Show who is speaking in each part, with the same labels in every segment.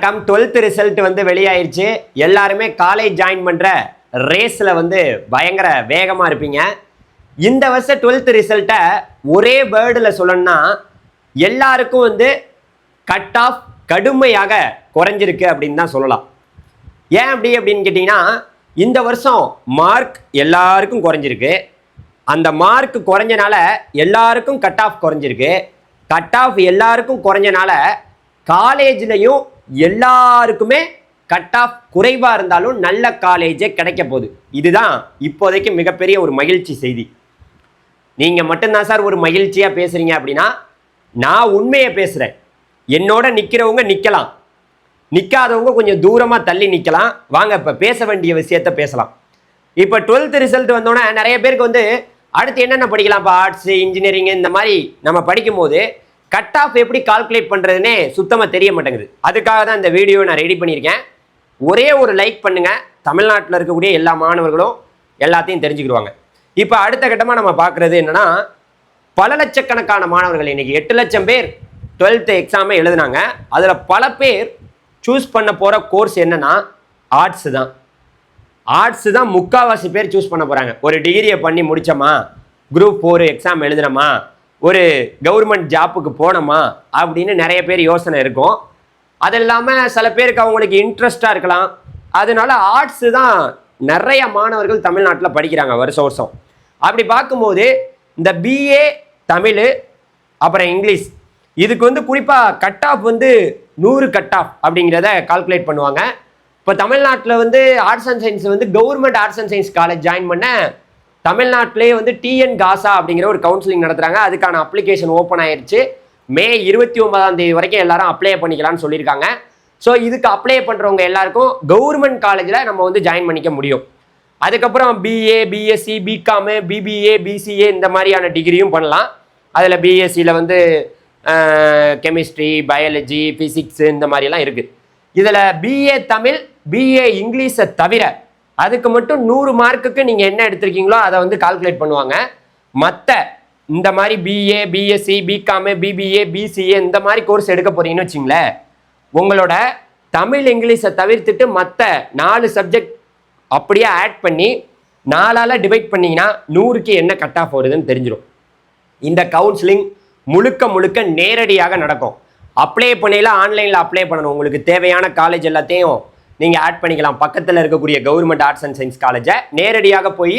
Speaker 1: வணக்கம். 12th result வந்து வெளியாயிருச்சு. எல்லாருமே காலேஜ் ஜாயின் பண்ற ரேஸ்ல வந்து பயங்கர வேகமா இருப்பீங்க. இந்த வருஷம் 12th ரிசல்ட்டை ஒரே வேர்டுல சொல்லணும்னா எல்லாருக்கும் வந்து கட் ஆஃப் கடுமையாக குறைஞ்சிருக்கு அப்படின்னு தான் சொல்லலாம். ஏன் அப்படின்னு கேட்டிங்கன்னா, இந்த வருஷம் மார்க் எல்லாருக்கும் குறைஞ்சிருக்கு. அந்த மார்க் குறைஞ்சனால எல்லாருக்கும் கட் ஆஃப் குறைஞ்சிருக்கு. கட் ஆஃப் எல்லாருக்கும் குறைஞ்சனால காலேஜ்லையும் எல்லாருக்குமே கட் ஆஃப் குறைவாக இருந்தாலும் நல்ல காலேஜே கிடைக்க போகுது. இதுதான் இப்போதைக்கு மிகப்பெரிய ஒரு மகிழ்ச்சி செய்தி. நீங்கள் மட்டும்தான் சார் ஒரு மகிழ்ச்சியாக பேசுகிறீங்க அப்படின்னா, நான் உண்மையை பேசுகிறேன். என்னோட நிற்கிறவங்க நிற்கலாம், நிற்காதவங்க கொஞ்சம் தூரமாக தள்ளி நிற்கலாம். வாங்க இப்போ பேச வேண்டிய விஷயத்த பேசலாம். இப்போ 12th ரிசல்ட் வந்தோன்னே நிறைய பேருக்கு வந்து அடுத்து என்னென்ன படிக்கலாம், இப்போ ஆர்ட்ஸு இன்ஜினியரிங் இந்த மாதிரி நம்ம படிக்கும் போது கட் ஆஃப் எப்படி கால்குலேட் பண்ணுறதுனே சுத்தமாக தெரிய மாட்டேங்குது. அதுக்காக தான் இந்த வீடியோ நான் ரெடி பண்ணியிருக்கேன். ஒரே ஒரு லைக் பண்ணுங்கள். தமிழ்நாட்டில் இருக்கக்கூடிய எல்லா மாணவர்களும் எல்லாத்தையும் தெரிஞ்சுக்கிடுவாங்க. இப்போ அடுத்த கட்டமாக நம்ம பார்க்குறது என்னென்னா, பல லட்சக்கணக்கான மாணவர்கள், இன்றைக்கி 8 லட்சம் பேர் 12th எக்ஸாமை எழுதுனாங்க. அதில் பல பேர் சூஸ் பண்ண போகிற கோர்ஸ் என்னென்னா ஆர்ட்ஸு தான். ஆர்ட்ஸு தான் முக்கால்வாசி பேர் சூஸ் பண்ண போகிறாங்க. ஒரு டிகிரியை பண்ணி முடித்தோமா, குரூப் 4 எக்ஸாம் எழுதுனோமா, ஒரு கவர்மெண்ட் ஜாப்புக்கு போனோமா அப்படின்னு நிறைய பேர் யோசனை இருக்கும். அது இல்லாமல் சில பேருக்கு அவங்களுக்கு இன்ட்ரெஸ்டாக இருக்கலாம். அதனால ஆர்ட்ஸு தான் நிறைய மாணவர்கள் தமிழ்நாட்டில் படிக்கிறாங்க வருஷம் வருஷம். அப்படி பார்க்கும்போது இந்த பிஏ தமிழ் அப்புறம் இங்கிலீஷ், இதுக்கு வந்து குறிப்பாக கட் ஆஃப் வந்து 100 கட் ஆஃப் அப்படிங்கிறத கால்குலேட் பண்ணுவாங்க. இப்போ தமிழ்நாட்டில் வந்து ஆர்ட்ஸ் அண்ட் சயின்ஸ் வந்து government arts and science college join பண்ண தமிழ்நாட்டிலே வந்து டிஎன் காசா அப்படிங்கிற ஒரு கவுன்சிலிங் நடத்துகிறாங்க. அதுக்கான அப்ளிகேஷன் ஓப்பன் ஆயிடுச்சு. மே 29 வரைக்கும் எல்லாரும் அப்ளை பண்ணிக்கலாம்னு சொல்லியிருக்காங்க. ஸோ இதுக்கு அப்ளை பண்ணுறவங்க எல்லாருக்கும் கவர்மெண்ட் காலேஜில் நம்ம வந்து ஜாயின் பண்ணிக்க முடியும். அதுக்கப்புறம் BA, BSc, BCom, BBA, BCA இந்த மாதிரியான டிகிரியும் பண்ணலாம். அதில் பிஎஸ்சியில் வந்து கெமிஸ்ட்ரி, பயாலஜி, ஃபிசிக்ஸு இந்த மாதிரிலாம் இருக்குது. இதில் பிஏ தமிழ், பிஏ இங்கிலீஷை தவிர அதுக்கு மட்டும் 100 மார்க்குக்கு நீங்கள் என்ன எடுத்திருக்கீங்களோ அதை வந்து கால்குலேட் பண்ணுவாங்க. மற்ற இந்த மாதிரி BA, BSc, BCom, BBA, BCA இந்த மாதிரி கோர்ஸ் எடுக்க போறீங்கன்னு வச்சிங்களேன், உங்களோட தமிழ் இங்கிலீஷை தவிர்த்துட்டு மற்ற 4 சப்ஜெக்ட் அப்படியே ஆட் பண்ணி 4ஆல் டிவைட் பண்ணிங்கன்னா 100க்கு என்ன கட் ஆஃப் வருதுன்னு தெரிஞ்சிடும். இந்த கவுன்சிலிங் முழுக்க நேரடியாக நடக்கும். அப்ளை பண்ணையில் ஆன்லைனில் அப்ளை பண்ணணும். உங்களுக்கு தேவையான காலேஜ் எல்லாத்தையும் நீங்கள் ஆட் பண்ணிக்கலாம். பக்கத்தில் இருக்கக்கூடிய கவர்மெண்ட் ஆர்ட்ஸ் அண்ட் சயின்ஸ் காலேஜை நேரடியாக போய்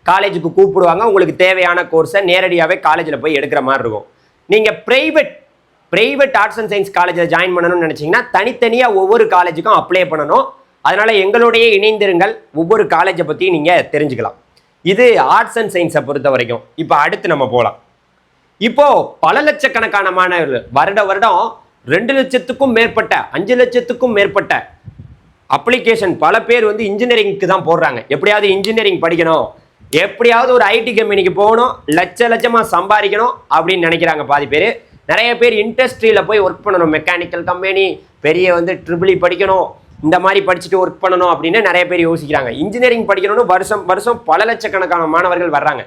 Speaker 1: காலேஜுக்கு கூப்பிடுவாங்க. உங்களுக்கு தேவையான கோர்ஸை நேரடியாகவே காலேஜில் போய் எடுக்கிற மாதிரி இருக்கும். நீங்கள் ப்ரைவேட் ஆர்ட்ஸ் அண்ட் சயின்ஸ் காலேஜில் ஜாயின் பண்ணணும்னு நினச்சிங்கன்னா தனித்தனியாக ஒவ்வொரு காலேஜுக்கும் அப்ளை பண்ணணும். அதனால் எங்களுடைய இணைந்திருங்கள், ஒவ்வொரு காலேஜை பற்றி நீங்கள் தெரிஞ்சுக்கலாம். இது ஆர்ட்ஸ் அண்ட் சயின்ஸை பொறுத்த வரைக்கும். இப்போ அடுத்து நம்ம போகலாம். இப்போது பல லட்சக்கணக்கான மாணவர்கள் வருடம் 2 லட்சத்துக்கும் மேற்பட்ட 5 லட்சத்துக்கும் மேற்பட்ட அப்ளிகேஷன் பல பேர் வந்து இன்ஜினியரிங்க்கு தான் போடுறாங்க. எப்படியாவது இன்ஜினியரிங் படிக்கணும், எப்படியாவது ஒரு ஐடி கம்பெனிக்கு போகணும், லட்சமாக சம்பாதிக்கணும் அப்படின்னு நினைக்கிறாங்க பாதி பேர். நிறைய பேர் இண்டஸ்ட்ரியில் போய் ஒர்க் பண்ணணும், மெக்கானிக்கல் கம்பெனி, பெரிய வந்து ட்ரிபிள் படிக்கணும், இந்த மாதிரி படிச்சுட்டு ஒர்க் பண்ணணும் அப்படின்னு நிறைய பேர் யோசிக்கிறாங்க. இன்ஜினியரிங் படிக்கணும்னு வருஷம் பல லட்சக்கணக்கான மாணவர்கள் வர்றாங்க.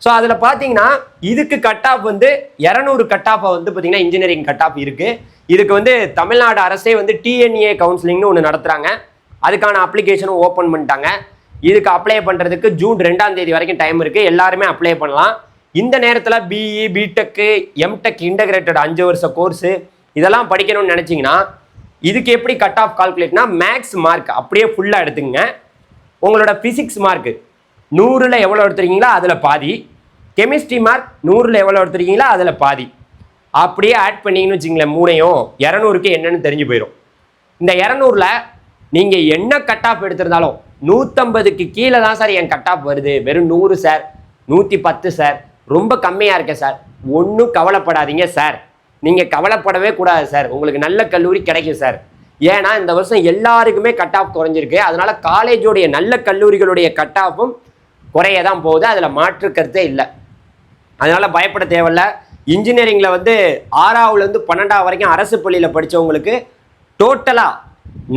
Speaker 1: ஸோ அதில் பார்த்தீங்கன்னா இதுக்கு கட் ஆஃப் வந்து 200 கட் ஆஃபை வந்து பார்த்தீங்கன்னா இன்ஜினியரிங் கட் ஆஃப் இருக்குது. இதுக்கு வந்து தமிழ்நாடு அரசே வந்து டிஎன்ஏ கவுன்சிலிங்னு ஒன்று நடத்துகிறாங்க. அதுக்கான அப்ளிகேஷனும் ஓப்பன் பண்ணிட்டாங்க. இதுக்கு அப்ளை பண்ணுறதுக்கு ஜூன் 2 வரைக்கும் டைம் இருக்குது. எல்லாருமே அப்ளை பண்ணலாம். இந்த நேரத்தில் பிஇ, பிடெக்கு, எம்டெக் இன்டகிரேட்டட் 5 வருஷ கோர்ஸு இதெல்லாம் படிக்கணும்னு நினச்சிங்கன்னா இதுக்கு எப்படி கட் ஆஃப் கால்குலேட்னா, மேக்ஸ் மார்க் அப்படியே ஃபுல்லாக எடுத்துங்க. உங்களோட ஃபிசிக்ஸ் மார்க்கு 100ல் எவ்வளோ எடுத்துருக்கீங்களோ அதில் பாதி, கெமிஸ்ட்ரி மார்க் 100ல் எவ்வளோ எடுத்துருக்கீங்களோ அதில் பாதி, அப்படியே ஆட் பண்ணிங்கன்னு வச்சிங்களேன். 3ஐயும் 200க்கு என்னன்னு தெரிஞ்சு போயிடும். இந்த 200ல் நீங்கள் என்ன கட் ஆஃப் எடுத்திருந்தாலும் 150க்கு கீழே தான் சார் என் கட் ஆஃப் வருது, வெறும் 100 சார், 110 சார், ரொம்ப கம்மியாக இருக்கேன் சார், ஒன்றும் கவலைப்படாதீங்க சார். நீங்கள் கவலைப்படவே கூடாது சார், உங்களுக்கு நல்ல கல்லூரி கிடைக்கும் சார். ஏன்னா இந்த வருஷம் எல்லாருக்குமே கட் ஆஃப் குறைஞ்சிருக்கு. அதனால காலேஜோடைய நல்ல கல்லூரிகளுடைய கட் ஆஃபும் குறைய தான் போகுது, அதில் மாற்று கருத்தே இல்லை. அதனால் பயப்பட தேவையில்ல. இன்ஜினியரிங்கில் வந்து 6ஆவதுலேருந்து 12ஆவது வரைக்கும் அரசு பள்ளியில் படித்தவங்களுக்கு டோட்டலாக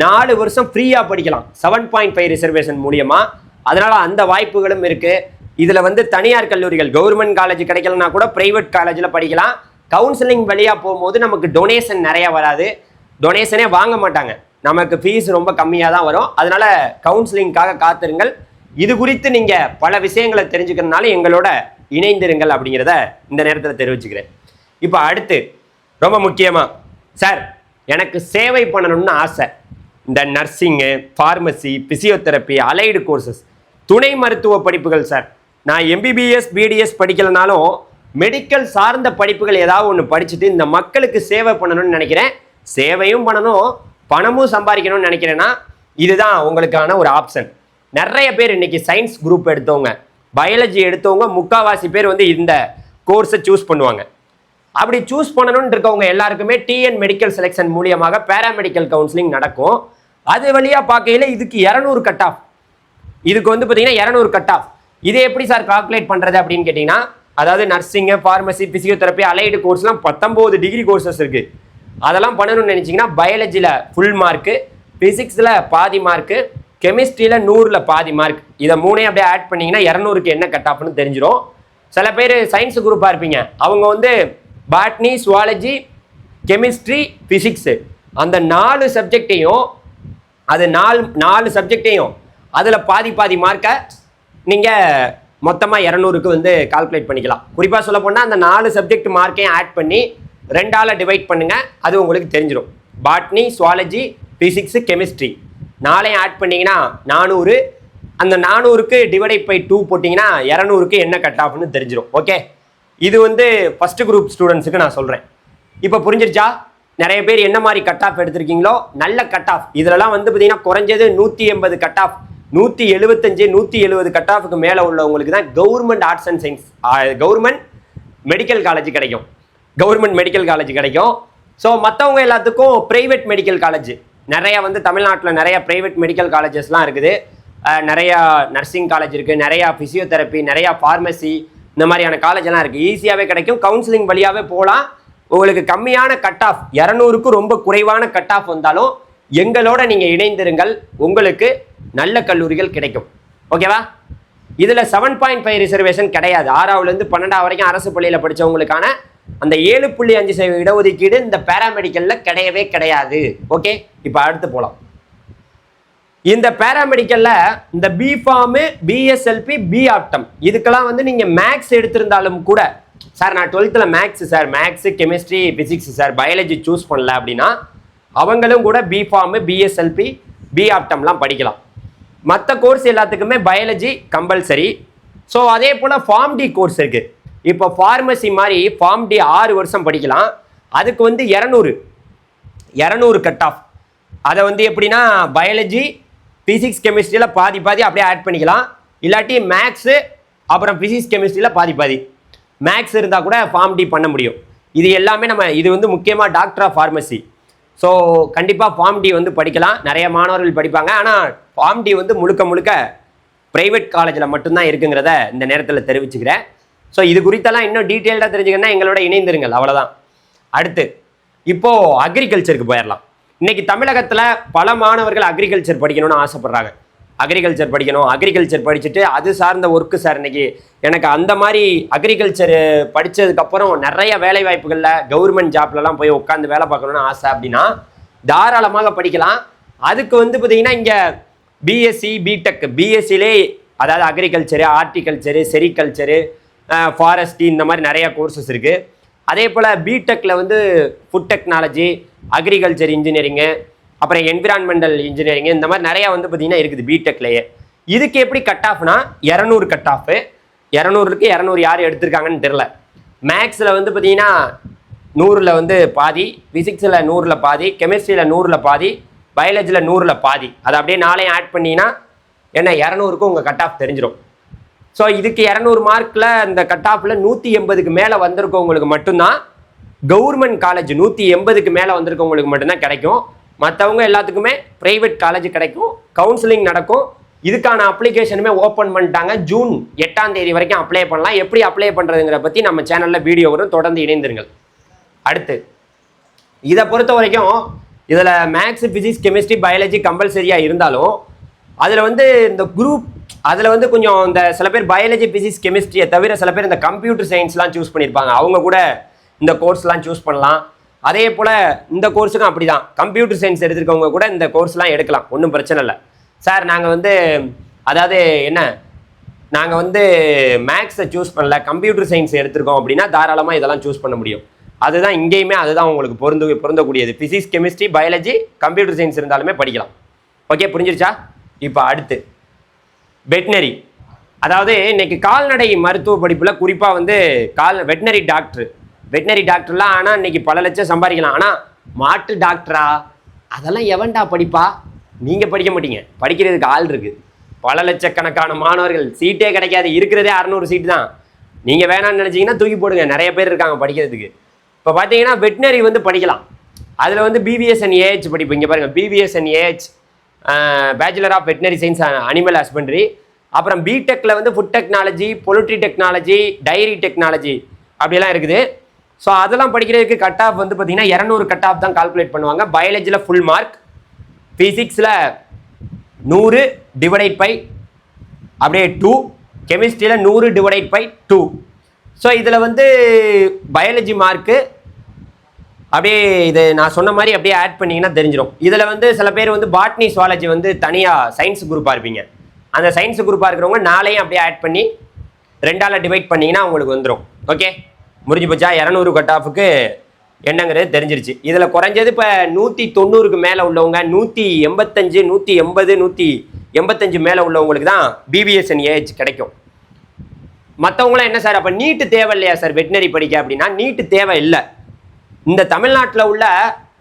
Speaker 1: 4 வருஷம் ஃப்ரீயாக படிக்கலாம் 7.5 ரிசர்வேஷன் மூலியமாக. அதனால் அந்த வாய்ப்புகளும் இருக்குது. இதில் வந்து தனியார் கல்லூரிகள், கவர்மெண்ட் காலேஜ் கிடைக்கலனா கூட ப்ரைவேட் காலேஜில் படிக்கலாம். கவுன்சிலிங் வழியாக போகும்போது நமக்கு டொனேஷன் நிறையா வராது. டொனேஷனே வாங்க மாட்டாங்க. நமக்கு ஃபீஸ் ரொம்ப கம்மியாக தான் வரும். அதனால கவுன்சிலிங்காக காத்திருங்கள். இது குறித்து நீங்கள் பல விஷயங்களை தெரிஞ்சுக்கிறதுனால எங்களோட இணைந்திருங்கள் அப்படிங்கிறத இந்த நேரத்தில் தெரிவிச்சுக்கிறேன். இப்போ அடுத்து ரொம்ப முக்கியமாக, சார் எனக்கு சேவை பண்ணணும்னு ஆசை. இந்த nursing, pharmacy, physiotherapy, allied courses, துணை மருத்துவ படிப்புகள் சார். நான் எம்பிபிஎஸ் பிடிஎஸ் படிக்கலனாலும் மெடிக்கல் சார்ந்த படிப்புகள் ஏதாவது ஒன்று படிச்சுட்டு இந்த மக்களுக்கு சேவை பண்ணணும்னு நினைக்கிறேன். சேவையும் பண்ணணும், பணமும் சம்பாதிக்கணும்னு நினைக்கிறேன்னா இதுதான் உங்களுக்கான ஒரு ஆப்ஷன். நிறைய பேர் இன்னைக்கு சயின்ஸ் குரூப் எடுத்தவங்க, பயாலஜி எடுத்தவங்க முக்கால்வாசி பேர் வந்து இந்த கோர்ஸை சூஸ் பண்ணுவாங்க. அப்படி சூஸ் பண்ணணும்னு இருக்கவங்க எல்லாருக்குமே டிஎன் மெடிக்கல் செலெக்ஷன் மூலியமாக பேராமெடிக்கல் கவுன்சிலிங் நடக்கும். அது வழியாக பார்க்கையில் இதுக்கு 200 கட் ஆஃப். இதுக்கு வந்து பார்த்தீங்கன்னா 200 கட் ஆஃப். இதை எப்படி சார் கால்குலேட் பண்ணுறது அப்படின்னு கேட்டிங்கன்னா, அதாவது நர்சிங்கு, ஃபார்மசி, பிசியோதெரப்பி, அலைடு கோர்ஸ்லாம் 19 டிகிரி கோர்சஸ் இருக்குது. அதெல்லாம் பண்ணணும்னு நினச்சிங்கன்னா பயாலஜியில் ஃபுல் மார்க்கு, ஃபிசிக்ஸில் பாதி மார்க்கு, கெமிஸ்ட்ரியில் 100ல் பாதி மார்க். இதை மூணையும் அப்படியே ஆட் பண்ணிங்கன்னா 200க்கு என்ன கட் ஆஃப்னு தெரிஞ்சிடும். சில பேர் சயின்ஸ் குரூப்பாக இருப்பீங்க, அவங்க வந்து பாட்னி, சுவாலஜி, கெமிஸ்ட்ரி, ஃபிசிக்ஸு அந்த 4 சப்ஜெக்டையும், அது 4 சப்ஜெக்டையும் அதில் பாதி பாதி மார்க்கை நீங்கள் மொத்தமாக 200க்கு வந்து கால்குலேட் பண்ணிக்கலாம். குறிப்பாக சொல்ல போனால் அந்த 4 சப்ஜெக்ட் மார்க்கையும் ஆட் பண்ணி 2ஆல் டிவைட் பண்ணுங்கள், அது உங்களுக்கு தெரிஞ்சிடும். பாட்னி, சுவாலஜி, ஃபிசிக்ஸு, கெமிஸ்ட்ரி 4ஐயும் ஆட் பண்ணிங்கன்னா 400. அந்த 400க்கு டிவைட் பை 2 போட்டிங்கன்னா 200க்கு என்ன கட் ஆஃப்னு தெரிஞ்சிடும். ஓகே, இது வந்து ஃபஸ்ட்டு குரூப் ஸ்டூடெண்ட்ஸுக்கு நான் சொல்கிறேன். இப்போ புரிஞ்சிருச்சா? நிறைய பேர் என்ன மாதிரி கட் ஆஃப் எடுத்திருக்கீங்களோ நல்ல கட் ஆஃப். இதிலலாம் வந்து பார்த்தீங்கன்னா குறைஞ்சது 180 கட் ஆஃப், 175, 170 கட் ஆஃபுக்கு மேலே உள்ளவங்களுக்கு தான் government arts and science, government medical college கிடைக்கும். கவர்மெண்ட் மெடிக்கல் காலேஜ் கிடைக்கும். ஸோ மற்றவங்க எல்லாத்துக்கும் ப்ரைவேட் மெடிக்கல் காலேஜ் நிறைய வந்து தமிழ்நாட்டில் நிறைய ப்ரைவேட் மெடிக்கல் காலேஜஸ்லாம் இருக்குது. நிறையா நர்சிங் காலேஜ் இருக்குது, நிறையா ஃபிசியோதெரப்பி, நிறையா ஃபார்மசி, இந்த மாதிரியான காலேஜெல்லாம் இருக்குது. ஈஸியாகவே கிடைக்கும். கவுன்சிலிங் வழியாகவே போகலாம். உங்களுக்கு கம்மியான கட் ஆஃப், 200க்கு ரொம்ப குறைவான கட் ஆஃப் வந்தாலும் எங்களோட நீங்கள் இணைந்திருங்கள், உங்களுக்கு நல்ல கல்லூரிகள் கிடைக்கும். ஓகேவா? இதில் 7.5 ரிசர்வேஷன் கிடையாது. 6ஆவதுலேருந்து 12ஆவது வரைக்கும் அரசு பள்ளியில் படித்தவங்களுக்கான அந்த 7.5% இடஒதுக்கீடு இந்த பேராமெடிக்கலில் கிடையவே கிடையாது. ஓகே, இப்போ அடுத்து போகலாம். இந்த பேராமெடிக்கல்ல இந்த பிஃபார்மு, பிஎஸ்எல்பி, பி ஆப்டம் இதுக்கெல்லாம் வந்து நீங்கள் மேக்ஸ் எடுத்திருந்தாலும் கூட, சார் நான் 12th maths sir, maths, chemistry, physics sir, biology choose பண்ணல அப்படின்னா அவங்களும் கூட பிஃபார்மு, பிஎஸ்எல்பி, பி ஆப்டம்லாம் படிக்கலாம். மற்ற கோர்ஸ் எல்லாத்துக்குமே பயாலஜி கம்பல்சரி. ஸோ அதே போல் ஃபார்ம் டி கோர்ஸ் இருக்குது. இப்போ ஃபார்மசி மாதிரி ஃபார்ம் டி 6 வருஷம் படிக்கலாம். அதுக்கு வந்து 200 கட் ஆஃப். அதை வந்து எப்படின்னா பயாலஜி, ஃபிசிக்ஸ், கெமிஸ்ட்ரியில் பாதி பாதி அப்படியே ஆட் பண்ணிக்கலாம். இல்லாட்டி மேக்ஸு அப்புறம் ஃபிசிக்ஸ், கெமிஸ்ட்ரியில் பாதி பாதி. மேக்ஸ் இருந்தால் கூட ஃபார்ம் டி பண்ண முடியும். இது எல்லாமே இது வந்து முக்கியமாக டாக்டர் ஆஃப் ஃபார்மசி. ஸோ கண்டிப்பாக ஃபார்ம் டி வந்து படிக்கலாம், நிறைய மாணவர்கள் படிப்பாங்க. ஆனால் ஃபார்ம் டி வந்து முழுக்க முழுக்க ப்ரைவேட் காலேஜில் மட்டும்தான் இருக்குங்கிறத இந்த நேரத்தில் தெரிவிச்சுக்கிறேன். ஸோ இது குறித்தெல்லாம் இன்னும் டீட்டெயில்டாக தெரிஞ்சுக்கணும்னா எங்களோட இணைந்திருங்கள், அவ்வளோதான். அடுத்து இப்போது அக்ரிகல்ச்சருக்கு போயிடலாம். இன்றைக்கி தமிழகத்தில் பல மாணவர்கள் அக்ரிகல்ச்சர் படிக்கணும்னு ஆசைப்பட்றாங்க. அக்ரிகல்ச்சர் படிக்கணும், அக்ரிகல்ச்சர் படிச்சுட்டு அது சார்ந்த ஒர்க்கு சார், இன்றைக்கி எனக்கு அந்த மாதிரி அக்ரிகல்ச்சர் படித்ததுக்கப்புறம் நிறைய வேலை வாய்ப்புகளில் கவர்மெண்ட் ஜாப்லலாம் போய் உட்காந்து வேலை பார்க்கணுன்னு ஆசை அப்படின்னா தாராளமாக படிக்கலாம். அதுக்கு வந்து பார்த்திங்கன்னா இங்கே பிஎஸ்சி, பிடெக், பிஎஸ்சிலே அதாவது அக்ரிகல்ச்சரு, ஹார்டிகல்ச்சரு, செரிகல்ச்சரு, ஃபாரஸ்ட்ரி இந்த மாதிரி நிறையா கோர்சஸ் இருக்குது. அதே போல் பிடெக்கில் வந்து ஃபுட் டெக்னாலஜி, அக்ரிகல்ச்சர் இன்ஜினியரிங்கு, அப்புறம் என்விரான்மெண்டல் இன்ஜினியரிங் இந்த மாதிரி நிறையா வந்து பார்த்திங்கன்னா இருக்குது பிடெக்லேயே. இதுக்கு எப்படி கட் ஆஃப்னா 200 கட் ஆஃபு. 200க்கு 200 யார் எடுத்திருக்காங்கன்னு தெரில. மேக்ஸில் வந்து பார்த்திங்கன்னா 100ல் வந்து பாதி, ஃபிசிக்ஸில் 100ல் பாதி, கெமிஸ்ட்ரியில் 100ல் பாதி, பயாலஜியில் 100ல் பாதி. அதை அப்படியே 4ஐயும் ஆட் பண்ணிங்கன்னா என்ன 200க்கு உங்கள் கட் ஆஃப் தெரிஞ்சிடும். ஸோ இதுக்கு 200 மார்க்கில் இந்த கட் ஆஃபில் 180க்கு மேலே வந்திருக்கவங்களுக்கு மட்டும்தான் கவர்மெண்ட் காலேஜ், 180க்கு மேலே வந்திருக்கவங்களுக்கு மட்டும்தான் கிடைக்கும். மற்றவங்க எல்லாத்துக்குமே ப்ரைவேட் காலேஜ் கிடைக்கும். கவுன்சிலிங் நடக்கும். இதுக்கான அப்ளிகேஷனுமே ஓப்பன் பண்ணிட்டாங்க. ஜூன் 8ஆம் தேதி வரைக்கும் அப்ளை பண்ணலாம். எப்படி அப்ளை பண்ணுறதுங்கிற பற்றி நம்ம சேனலில் வீடியோ வரும், தொடர்ந்து இணைந்திருங்கள். அடுத்து இதை பொறுத்த வரைக்கும் இதில் மேக்ஸ், ஃபிசிக்ஸ், கெமிஸ்ட்ரி, பயாலஜி கம்பல்சரியாக இருந்தாலும் அதில் வந்து இந்த குரூப் அதில் வந்து கொஞ்சம் இந்த சில பேர் பயாலஜி, ஃபிசிக்ஸ், கெமிஸ்ட்ரியை தவிர சில பேர் இந்த கம்ப்யூட்டர் சயின்ஸ்லாம் சூஸ் பண்ணியிருப்பாங்க. அவங்க கூட இந்த கோர்ஸ்லாம் சூஸ் பண்ணலாம். அதே போல் இந்த கோர்ஸுக்கும் அப்படி தான். கம்ப்யூட்டர் சயின்ஸ் எடுத்துருக்கவங்க கூட இந்த கோர்ஸ்லாம் எடுக்கலாம், ஒன்றும் பிரச்சனை இல்லை. சார் நாங்கள் வந்து அதாவது என்ன நாங்கள் வந்து மேக்ஸை சூஸ் பண்ணல, கம்ப்யூட்டர் சயின்ஸ் எடுத்திருக்கோம் அப்படின்னா தாராளமாக இதெல்லாம் சூஸ் பண்ண முடியும். அதுதான் இங்கேயுமே அதுதான் உங்களுக்கு பொருந்தக்கூடியது. Physics, chemistry, biology, computer science இருந்தாலுமே படிக்கலாம். ஓகே, புரிஞ்சிருச்சா? இப்போ அடுத்து வெட்னரி. அதாவது இன்னைக்கு கால்நடை மருத்துவ படிப்பில் குறிப்பாக வந்து வெட்னரி டாக்டர்லாம் ஆனால் இன்னைக்கு பல லட்சம் சம்பாதிக்கலாம். ஆனால் மாட்டு டாக்டரா அதெல்லாம் எவன்டா படிப்பா? நீங்கள் படிக்க மாட்டீங்க, படிக்கிறதுக்கு ஆள் இருக்குது. பல லட்சக்கணக்கான மாணவர்கள், சீட்டே கிடைக்காது, இருக்கிறதே 600 சீட்டு தான். நீங்கள் வேணான்னு நினச்சிங்கன்னா தூக்கி போடுங்க, நிறைய பேர் இருக்காங்க படிக்கிறதுக்கு. இப்போ பார்த்தீங்கன்னா வெட்னரி வந்து படிக்கலாம். அதில் வந்து பிபிஎஸ் அண்ட் ஏஹெச் படிப்பு. இங்கே பாருங்கள், பிபிஎஸ் and AH, bachelor of veterinary science animal husbandry. அப்புறம் பிடெக்கில் வந்து food technology, poultry technology, dairy technology அப்படியெல்லாம் இருக்குது. ஸோ அதெல்லாம் படிக்கிறதுக்கு கட் ஆஃப் வந்து பார்த்தீங்கன்னா 200 கட் ஆஃப் தான் கால்குலேட் பண்ணுவாங்க. பயாலஜியில் ஃபுல் மார்க், ஃபிசிக்ஸில் 100 டிவைடட் பை அப்படியே 2, கெமிஸ்ட்ரியில் 100 டிவைடட் பை 2. ஸோ இதில் வந்து பயாலஜி மார்க்கு அப்படியே இது நான் சொன்ன மாதிரி அப்படியே ஆட் பண்ணிங்கன்னா தெரிஞ்சிடும். இதில் வந்து சில பேர் வந்து பாட்னி சுவாலஜி வந்து தனியாக சயின்ஸ் குரூப்பாக இருப்பீங்க. அந்த சயின்ஸ் குரூப்பாக இருக்கிறவங்க 4ஐயும் அப்படியே ஆட் பண்ணி 2ஆல் டிவைட் பண்ணிங்கன்னா உங்களுக்கு வந்துடும். ஓகே, முடிஞ்சு போச்சா? 200 கட் ஆஃபுக்கு என்னங்கிறது தெரிஞ்சிருச்சு. இதில் குறைஞ்சது இப்போ 190க்கு மேலே உள்ளவங்க, 185, 180, 185 மேலே உள்ளவங்களுக்கு தான் பிபிஎஸ் அண்ட் ஏஹெச் கிடைக்கும். மற்றவங்களாம் என்ன சார் அப்போ நீட்டு தேவை இல்லையா சார் வெட்னரி படிக்க அப்படின்னா? நீட்டு தேவை இல்லை. இந்த தமிழ்நாட்டில் உள்ள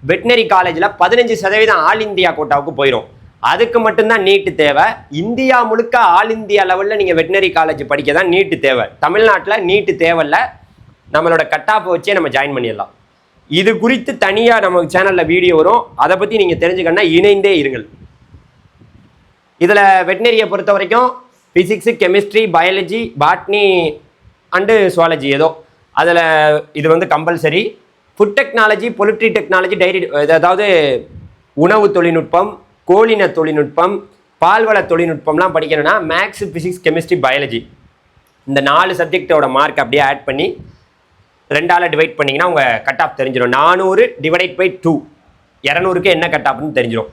Speaker 1: வெட்னரி காலேஜில் 15% ஆல் இந்தியா கோட்டாவுக்கு போயிடும். அதுக்கு மட்டும்தான் நீட்டு தேவை. இந்தியா முழுக்க ஆல் இந்தியா லெவலில் நீங்கள் வெட்னரி காலேஜ் படிக்க தான் நீட்டு தேவை. தமிழ்நாட்டில் நீட்டு தேவையில்லை. நம்மளோட கட் ஆஃபை வச்சே நம்ம ஜாயின் பண்ணிடலாம். இது குறித்து தனியாக நம்ம சேனலில் வீடியோ வரும், அதை பற்றி நீங்கள் தெரிஞ்சுக்கணும்னா இணைந்தே இருங்கள். இதில் வெட்னரியை பொறுத்த வரைக்கும் physics, chemistry, biology, botany and zoology ஏதோ அதில் இது வந்து compulsory. Food technology, poultry technology, dairy, அதாவது உணவு தொழில்நுட்பம், கோழின தொழில்நுட்பம், பால்வள தொழில்நுட்பம்லாம் படிக்கணும்னா மேக்ஸ், ஃபிசிக்ஸ், கெமிஸ்ட்ரி, பயாலஜி இந்த 4 சப்ஜெக்டோட மார்க் அப்படியே ஆட் பண்ணி 2ஆல் டிவைட் பண்ணிங்கன்னா உங்கள் கட் ஆஃப் தெரிஞ்சிடும். 400 டிவைட் பை 2, 200க்கு என்ன கட் ஆஃப்னு தெரிஞ்சிடும்.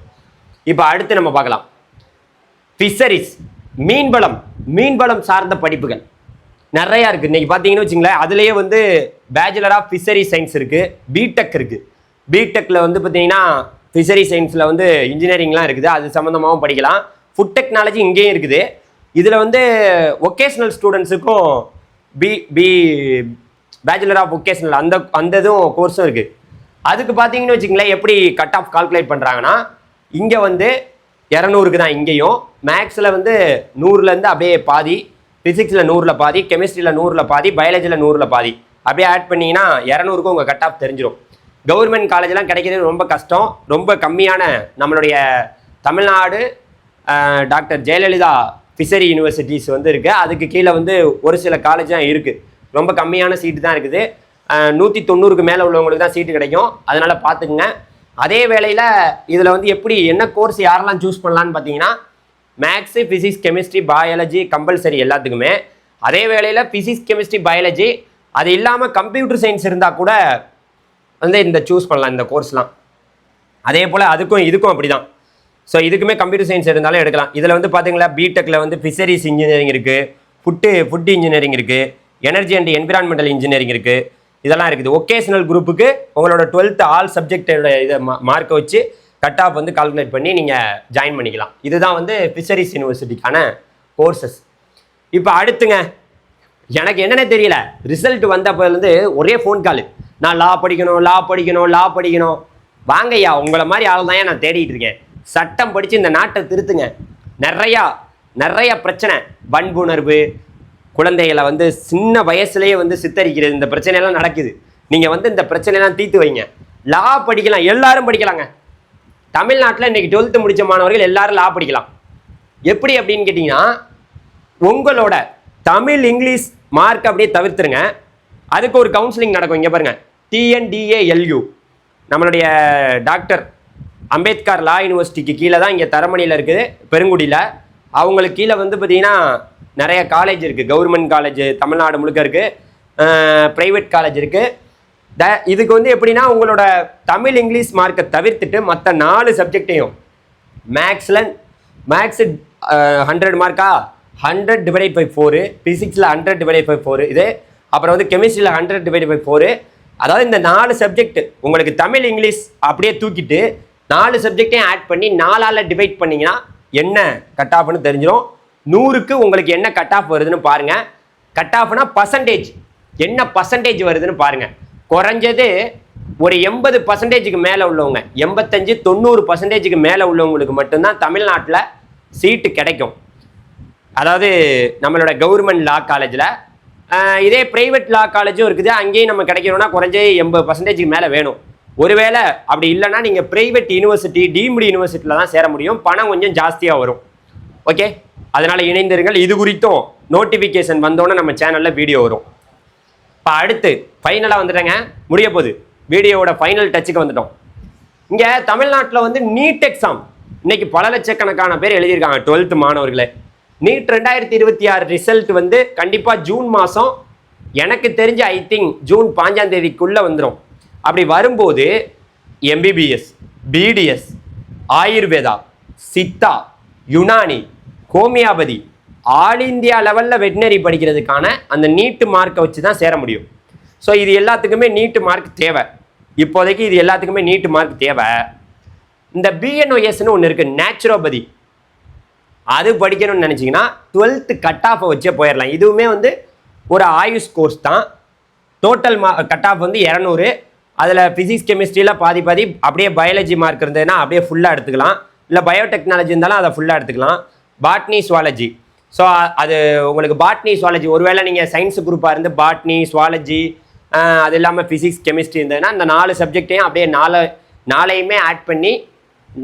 Speaker 1: இப்போ அடுத்து நம்ம பார்க்கலாம் ஃபிஷரிஸ், மீன்வளம் சார்ந்த படிப்புகள் நிறையா இருக்குது. இன்றைக்கி பார்த்தீங்கன்னு வச்சுங்களேன், அதுலேயே வந்து பேச்சுலர் ஆஃப் ஃபிஷரி சயின்ஸ் இருக்குது, பிடெக் இருக்குது. பிடெக்கில் வந்து பார்த்தீங்கன்னா ஃபிஷரி சயின்ஸில் வந்து இன்ஜினியரிங்லாம் இருக்குது, அது சம்மந்தமாகவும் படிக்கலாம். ஃபுட் டெக்னாலஜி இங்கேயும் இருக்குது. இதில் வந்து ஒகேஷ்னல் ஸ்டூடெண்ட்ஸுக்கும் பேச்சுலர் ஆஃப் ஒகேஷ்னல் அந்த இதுவும் கோர்ஸும் இருக்குது. அதுக்கு பார்த்தீங்கன்னு வச்சுங்களேன், எப்படி கட் ஆஃப் கால்குலேட் பண்ணுறாங்கன்னா, இங்கே வந்து 200க்கு தான் இங்கேயும். மேக்ஸில் வந்து 100லேருந்து அப்படியே பாதி, ஃபிசிக்ஸில் 100ல் பாதி, கெமிஸ்ட்ரியில் 100ல் பாதி, பயாலஜியில் 100ல் பாதி அப்படியே ஆட் பண்ணிங்கன்னா 200க்கும் உங்கள் கட் ஆஃப் தெரிஞ்சிடும். கவர்மெண்ட் காலேஜெலாம் கிடைக்கிறது ரொம்ப கஷ்டம். ரொம்ப கம்மியான நம்மளுடைய Tamil Nadu doctor Jayalalithaa fishery universities வந்து இருக்குது. அதுக்கு கீழே வந்து ஒரு சில காலேஜ் தான் இருக்குது. ரொம்ப கம்மியான சீட்டு தான் இருக்குது. 190க்கு மேலே உள்ளவங்களுக்கு தான் சீட்டு கிடைக்கும். அதனால் பார்த்துக்குங்க. அதே வேளையில் இதில் வந்து எப்படி என்ன கோர்ஸ் யாரெல்லாம் சூஸ் பண்ணலான்னு பார்த்தீங்கன்னா, maths, physics, chemistry, biology compulsory எல்லாத்துக்குமே. அதே வேளையில் ஃபிசிக்ஸ், கெமிஸ்ட்ரி, பயாலஜி அது இல்லாமல் கம்ப்யூட்டர் சயின்ஸ் இருந்தால் கூட வந்து இந்த சூஸ் பண்ணலாம் இந்த கோர்ஸ்லாம். அதே போல் அதுக்கும் இதுக்கும் அப்படி தான். ஸோ இதுக்குமே கம்ப்யூட்டர் சயின்ஸ் இருந்தாலும் எடுக்கலாம். இதில் வந்து பார்த்தீங்களா, பிடெக்கில் வந்து ஃபிஷரிஸ் இன்ஜினியரிங் இருக்குது, ஃபுட் இன்ஜினியரிங் இருக்குது, எனர்ஜி அண்ட் என்விரான்மெண்டல் இன்ஜினியரிங் இருக்குது, இதெல்லாம் இருக்குது. ஒகேஷனல் குரூப்புக்கு உங்களோட 12th ஆல் சப்ஜெக்டோட இதை மார்க்கை வச்சு கட் ஆஃப் வந்து கால்குலேட் பண்ணி நீங்கள் ஜாயின் பண்ணிக்கலாம். இதுதான் வந்து ஃபிஷரிஸ் யூனிவர்சிட்டிக்கான கோர்சஸ். இப்போ அடுத்துங்க, எனக்கு என்னென்ன தெரியல, ரிசல்ட் வந்தப்போலேருந்து ஒரே ஃபோன் கால், நான் லா படிக்கணும். வாங்கய்யா, உங்களை மாதிரி ஆள் தான் நான் தேடிட்டு இருக்கேன். சட்டம் படித்து இந்த நாட்டை திருத்துங்க. நிறையா பிரச்சனை, வன்புணர்வு, குழந்தைகளை வந்து சின்ன வயசுலேயே வந்து சித்தரிக்கிறது, இந்த பிரச்சனையெல்லாம் நடக்குது. நீங்கள் வந்து இந்த பிரச்சனையெல்லாம் தீர்த்து வைங்க. லா படிக்கலாம், எல்லாரும் படிக்கலாங்க. தமிழ்நாட்டில் இன்றைக்கி 12th முடித்த மாணவர்கள் எல்லாரும் லா படிக்கலாம். எப்படி அப்படின்னு கேட்டிங்கன்னா, உங்களோட தமிழ் இங்கிலீஷ் மார்க் அப்படியே தவிர்த்துருங்க. அதுக்கு ஒரு கவுன்சிலிங் நடக்கும். இங்கே பாருங்கள், TNDALU நம்மளுடைய டாக்டர் அம்பேத்கர் லா யூனிவர்சிட்டிக்கு கீழே தான் இங்கே தரமணியில் இருக்குது, பெருங்குடியில். அவங்களுக்கு கீழே வந்து பார்த்திங்கன்னா நிறைய காலேஜ் இருக்குது. கவர்மெண்ட் காலேஜ் தமிழ்நாடு முழுக்க இருக்குது, ப்ரைவேட் காலேஜ் இருக்குது. இதுக்கு வந்து எப்படின்னா உங்களோட தமிழ் இங்கிலீஷ் மார்க்கை தவிர்த்துட்டு மற்ற 4 சப்ஜெக்டையும் மேக்ஸில் 100 மார்க்கா 100/4, ஃபிசிக்ஸில் 100/4 இது, அப்புறம் வந்து கெமிஸ்ட்ரியில் 100/4. அதாவது இந்த 4 சப்ஜெக்ட் உங்களுக்கு தமிழ் இங்கிலீஷ் அப்படியே தூக்கிட்டு 4 சப்ஜெக்டையும் ஆட் பண்ணி 4ஆல் டிவைட் பண்ணிங்கன்னா என்ன கட் ஆஃப்னு தெரிஞ்சிடும். 100க்கு உங்களுக்கு என்ன கட் ஆஃப் வருதுன்னு பாருங்கள். கட் ஆஃப்னா பர்சன்டேஜ், என்ன பர்சன்டேஜ் வருதுன்னு பாருங்கள். குறைஞ்சது ஒரு 80% மேலே உள்ளவங்க, 85-90% மேலே உள்ளவங்களுக்கு மட்டும்தான் தமிழ்நாட்டில் சீட்டு கிடைக்கும். அதாவது நம்மளோட கவர்மெண்ட் லா காலேஜில். இதே ப்ரைவேட் லா காலேஜும் இருக்குது, அங்கேயும் நம்ம கிடைக்கணும்னா குறைஞ்ச 80% மேலே வேணும். ஒருவேளை அப்படி இல்லைன்னா நீங்கள் ப்ரைவேட் யூனிவர்சிட்டி, டீம்டு யூனிவர்சிட்டியில் தான் சேர முடியும். பணம் கொஞ்சம் ஜாஸ்தியாக வரும். ஓகே, அதனால் இணைந்திருங்கள். இது குறித்தும் நோட்டிஃபிகேஷன் வந்தோன்னே நம்ம சேனலில் வீடியோ வரும். இப்போ அடுத்து ஃபைனலாக வந்துட்டேங்க, முடிய போகுது. வீடியோவோட ஃபைனல் டச்சுக்கு வந்துட்டோம். இங்கே தமிழ்நாட்டில் வந்து நீட் எக்ஸாம் இன்னைக்கு பல லட்சக்கணக்கான பேர் எழுதியிருக்காங்க. 12th மாணவர்களே, நீட் 2026 ரிசல்ட் வந்து கண்டிப்பாக ஜூன் மாதம், எனக்கு தெரிஞ்ச ஐ திங்க் ஜூன் 5ஆம் தேதிக்குள்ளே வந்துடும். அப்படி வரும்போது MBBS, BDS, Ayurveda, Siddha, Unani, homeopathy, all India லெவலில் வெட்டினரி படிக்கிறதுக்கான அந்த நீட்டு மார்க்கை வச்சு தான் சேர முடியும். ஸோ இது எல்லாத்துக்குமே நீட்டு மார்க் தேவை. இப்போதைக்கு இது எல்லாத்துக்குமே நீட்டு மார்க் தேவை. இந்த பிஎன்ஓஎஸ்ன்னு ஒன்று இருக்குது, நேச்சுரோபதி, அது படிக்கணும்னு நினச்சிங்கன்னா 12th கட் ஆஃபை வச்சே போயிடலாம். இதுவுமே வந்து ஒரு ஆயுஷ் கோர்ஸ் தான். டோட்டல் கட் ஆஃப் வந்து 200. அதில் ஃபிசிக்ஸ் கெமிஸ்ட்ரியில் பாதி அப்படியே பயாலஜி மார்க் இருந்ததுன்னா அப்படியே ஃபுல்லாக எடுத்துக்கலாம். இல்லை பயோடெக்னாலஜி இருந்தாலும் அதை ஃபுல்லாக எடுத்துக்கலாம். பாட்னி, சுவாலஜி, ஸோ அது உங்களுக்கு பாட்னி, சுவாலஜி, ஒருவேளை நீங்கள் சயின்ஸ் குரூப்பாக இருந்து பாட்னி, சுவாலஜி, அது இல்லாமல் ஃபிசிக்ஸ் கெமிஸ்ட்ரி இருந்ததுன்னா அந்த 4 சப்ஜெக்டையும் அப்படியே 4ஐயுமே ஆட் பண்ணி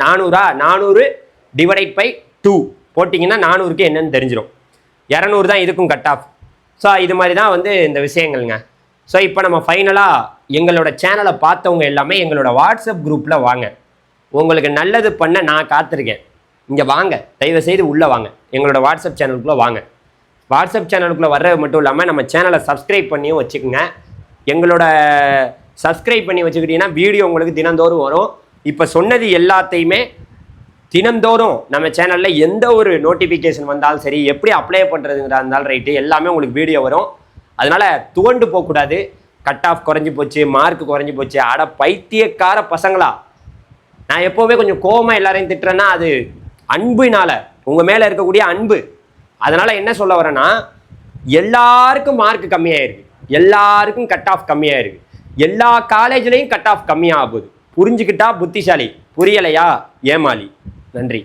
Speaker 1: 400/2 போட்டிங்கன்னா 400க்கு என்னன்னு தெரிஞ்சிடும். 200 தான் இதுக்கும் கட் ஆஃப். ஸோ இது மாதிரி தான் வந்து இந்த விஷயங்கள்ங்க. ஸோ இப்போ நம்ம ஃபைனலாக எங்களோட சேனலை பார்த்தவங்க எல்லாமே எங்களோட வாட்ஸ்அப் குரூப்பில் வாங்க. உங்களுக்கு நல்லது பண்ண நான் காத்திருக்கேன். இங்கே வாங்க, தயவுசெய்து உள்ளே வாங்க, எங்களோட வாட்ஸ்அப் சேனலுக்குள்ளே வாங்க. வாட்ஸ்அப் சேனலுக்குள்ளே வர்றது மட்டும் இல்லாமல் நம்ம சேனலை சப்ஸ்கிரைப் பண்ணியும் வச்சுக்கோங்க. எங்களோட சப்ஸ்கிரைப் பண்ணி வச்சுக்கிட்டிங்கன்னா வீடியோ உங்களுக்கு தினந்தோறும் வரும். இப்போ சொன்னது எல்லாத்தையுமே தினந்தோறும் நம்ம சேனலில் எந்த ஒரு நோட்டிஃபிகேஷன் வந்தாலும் சரி, எப்படி அப்ளை பண்ணுறதுங்கிறா இருந்தாலும் ரைட்டு, எல்லாமே உங்களுக்கு வீடியோ வரும். அதனால் துவண்டு போகக்கூடாது. கட் ஆஃப் குறைஞ்சி போச்சு, மார்க் குறைஞ்சி போச்சு, அட பைத்தியக்கார பசங்களா, நான் எப்போவுமே கொஞ்சம் கோவமாக எல்லாரையும் திட்டுறேன்னா அது அன்புனால, உங்கள் மேலே இருக்கக்கூடிய அன்பு. அதனால் என்ன சொல்ல வரேன்னா, எல்லாருக்கும் மார்க் கம்மியாயிருக்கு, எல்லாருக்கும் கட் ஆஃப் கம்மியாயிருக்கு, எல்லா காலேஜ்லேயும் கட் ஆஃப் கம்மியாக போகுது. புரிஞ்சுக்கிட்டா புத்திசாலி, புரியலையா ஏமாளி. நன்றி.